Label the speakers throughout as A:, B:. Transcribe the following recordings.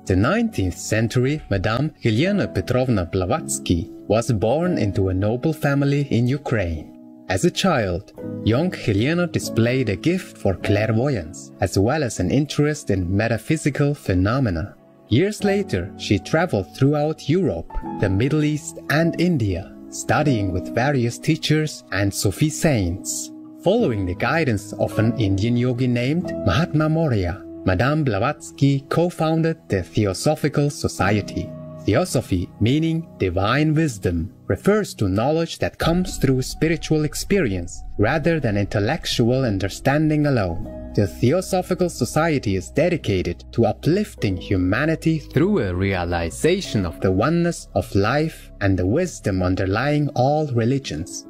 A: The 19th century Madame Helena Petrovna Blavatsky was born into a noble family in Ukraine. As a child, young Helena displayed a gift for clairvoyance, as well as an interest in metaphysical phenomena. Years later, she traveled throughout Europe, the Middle East and India, studying with various teachers and Sufi saints. Following the guidance of an Indian yogi named Mahatma Maurya, Madame Blavatsky co-founded the Theosophical Society. Theosophy, meaning divine wisdom, refers to knowledge that comes through spiritual experience rather than intellectual understanding alone. The Theosophical Society is dedicated to uplifting humanity through a realization of the oneness of life and the wisdom underlying all religions.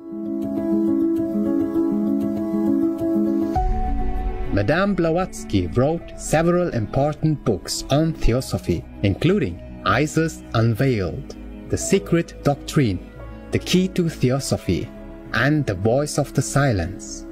A: Madame Blavatsky wrote several important books on theosophy, including Isis Unveiled, The Secret Doctrine, The Key to Theosophy, and The Voice of the Silence.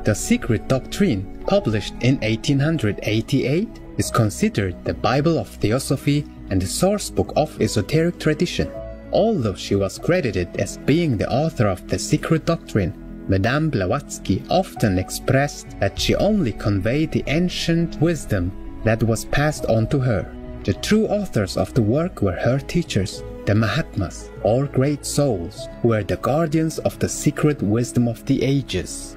A: The Secret Doctrine, published in 1888, is considered the Bible of Theosophy and the source book of esoteric tradition. Although she was credited as being the author of The Secret Doctrine, Madame Blavatsky often expressed that she only conveyed the ancient wisdom that was passed on to her. The true authors of the work were her teachers, the Mahatmas, or great souls, who were the guardians of the secret wisdom of the ages.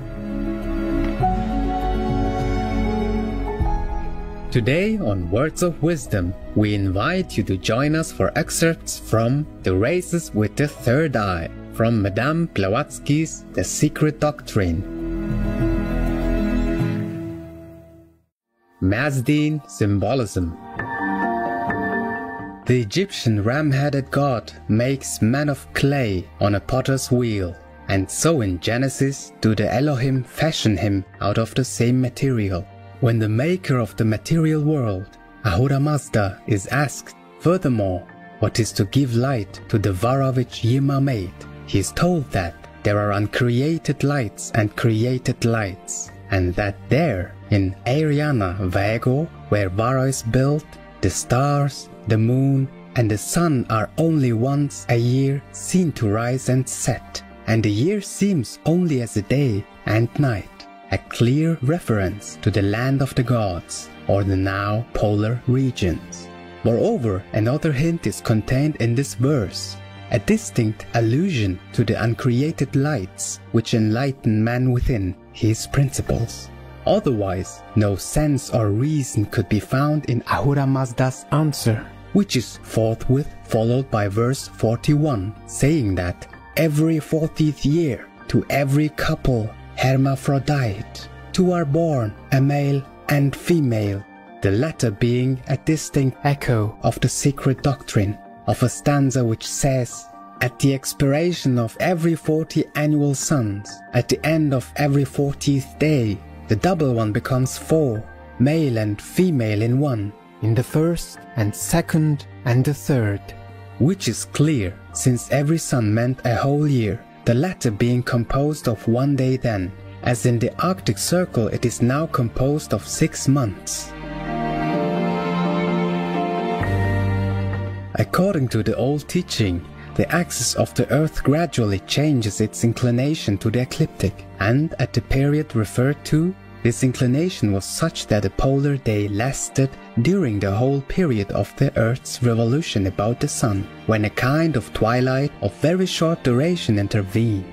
A: Today on Words of Wisdom, we invite you to join us for excerpts from The Races with the Third Eye, from Madame Blavatsky's The Secret Doctrine. Mazdine Symbolism. The Egyptian ram-headed god makes man of clay on a potter's wheel, and so in Genesis do the Elohim fashion him out of the same material. When the maker of the material world, Ahura Mazda, is asked, furthermore, what is to give light to the Vara which Yima made, he is told that there are uncreated lights and created lights, and that there, in Ariana Vago, where Vara is built, the stars, the moon, and the sun are only once a year seen to rise and set, and the year seems only as a day and night, a clear reference to the land of the gods, or the now polar regions. Moreover, another hint is contained in this verse, a distinct allusion to the uncreated lights which enlighten man within his principles. Otherwise, no sense or reason could be found in Ahura Mazda's answer, which is forthwith followed by verse 41, saying that every 40th year to every couple hermaphrodite, two are born, a male and female, the latter being a distinct echo of the secret doctrine of a stanza which says, at the expiration of every 40 annual suns, at the end of every 40th day, the double one becomes 4, male and female in one, in the first and second and the third. Which is clear, since every sun meant a whole year, the latter being composed of one day then, as in the Arctic Circle it is now composed of 6 months. According to the old teaching, the axis of the Earth gradually changes its inclination to the ecliptic, and at the period referred to, this inclination was such that a polar day lasted during the whole period of the Earth's revolution about the Sun, when a kind of twilight of very short duration intervened,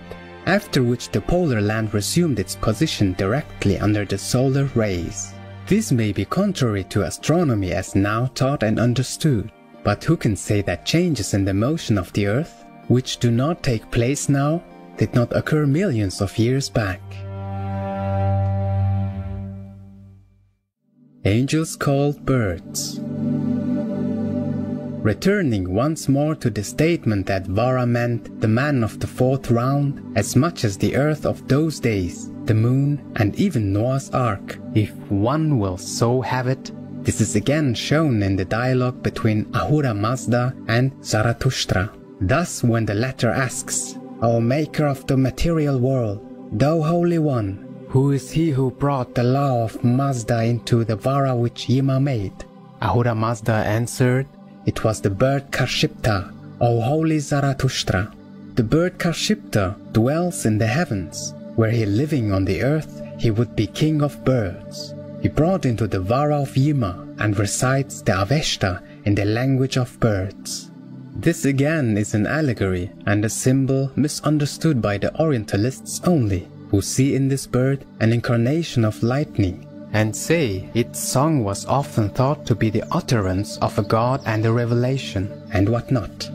A: after which the polar land resumed its position directly under the solar rays. This may be contrary to astronomy as now taught and understood, but who can say that changes in the motion of the Earth, which do not take place now, did not occur millions of years back? Angels called birds. Returning once more to the statement that Vara meant the man of the 4th round as much as the earth of those days, the moon, and even Noah's Ark, if one will so have it, this is again shown in the dialogue between Ahura Mazda and Zarathustra. Thus when the latter asks, O maker of the material world, thou Holy One, Who is he who brought the law of Mazda into the vara which Yima made? Ahura Mazda answered, It was the bird Karshipta, O holy Zarathustra. The bird Karshipta dwells in the heavens. Were he living on the earth, he would be king of birds. He brought into the vara of Yima and recites the Avesta in the language of birds. This again is an allegory and a symbol misunderstood by the Orientalists only, who see in this bird an incarnation of lightning, and say its song was often thought to be the utterance of a god and a revelation, and whatnot.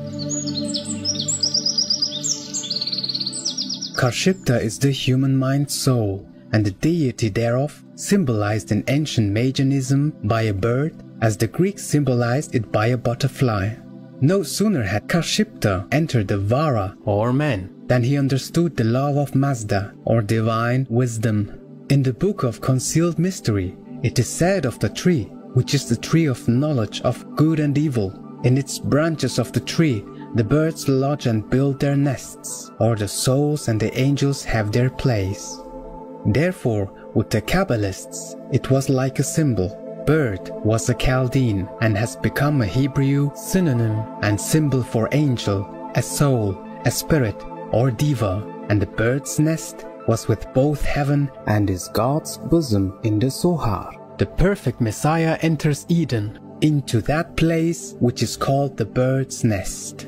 A: Karshipta is the human mind soul, and the deity thereof symbolized in ancient Magianism by a bird, as the Greeks symbolized it by a butterfly. No sooner had Karshipta entered the vara, or man, than he understood the law of Mazda, or divine wisdom. In the book of Concealed Mystery, it is said of the tree, which is the tree of knowledge of good and evil. In its branches of the tree, the birds lodge and build their nests, or the souls and the angels have their place. Therefore, with the Kabbalists, it was like a symbol. Bird was a Chaldean and has become a Hebrew synonym and symbol for angel, a soul, a spirit, or diva, and the bird's nest was with both heaven and is God's bosom in the Zohar. The perfect Messiah enters Eden, into that place which is called the bird's nest.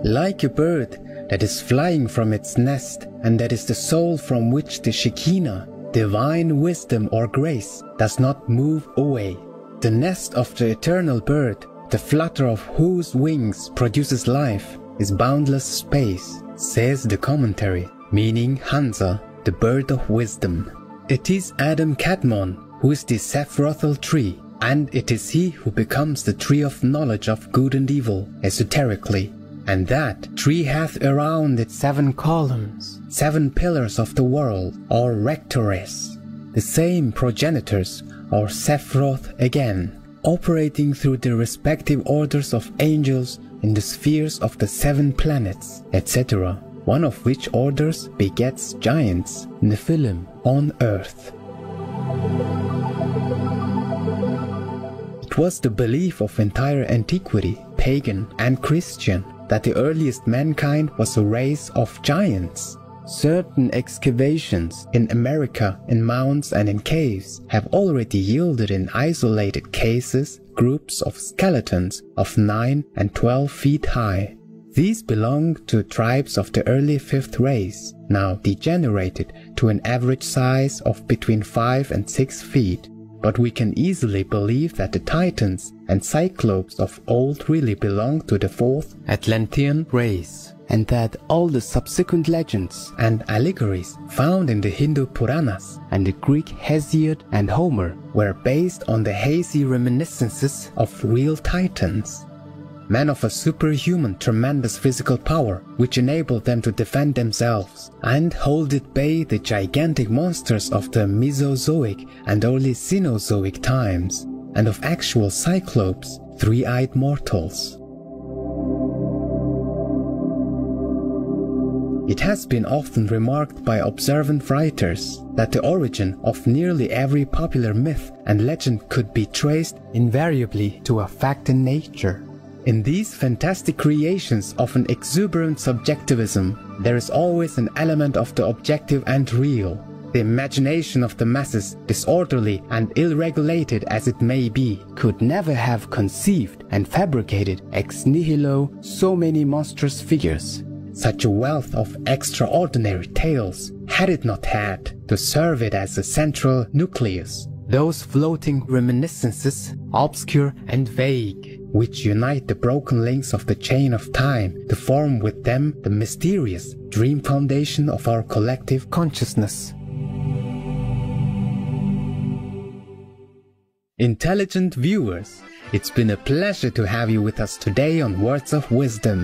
A: Like a bird that is flying from its nest, and that is the soul from which the Shekinah, divine wisdom or grace, does not move away. The nest of the eternal bird, the flutter of whose wings produces life, is boundless space, says the commentary, meaning Hansa, the bird of wisdom. It is Adam Kadmon who is the Sephirothal tree, and it is he who becomes the tree of knowledge of good and evil, esoterically. And that tree hath around it 7 columns, 7 pillars of the world, or rectores, the same progenitors, or Sephiroth again, operating through the respective orders of angels in the spheres of the 7 planets, etc., one of which orders begets giants, Nephilim, on earth. It was the belief of entire antiquity, pagan and Christian, that the earliest mankind was a race of giants. Certain excavations in America, in mounds and in caves, have already yielded in isolated cases groups of skeletons of 9 and 12 feet high. These belong to tribes of the early 5th race, now degenerated to an average size of between 5 and 6 feet. But we can easily believe that the Titans and Cyclopes of old really belonged to the 4th Atlantean race, and that all the subsequent legends and allegories found in the Hindu Puranas and the Greek Hesiod and Homer were based on the hazy reminiscences of real Titans. Men of a superhuman tremendous physical power, which enabled them to defend themselves and hold at bay the gigantic monsters of the Mesozoic and early Cenozoic times, and of actual Cyclopes, 3-eyed mortals. It has been often remarked by observant writers that the origin of nearly every popular myth and legend could be traced invariably to a fact in nature. In these fantastic creations of an exuberant subjectivism, there is always an element of the objective and real. The imagination of the masses, disorderly and ill-regulated as it may be, could never have conceived and fabricated ex nihilo so many monstrous figures, such a wealth of extraordinary tales, had it not had to serve it as a central nucleus. Those floating reminiscences, obscure and vague, which unite the broken links of the chain of time to form with them the mysterious dream foundation of our collective consciousness. Intelligent viewers, it's been a pleasure to have you with us today on Words of Wisdom.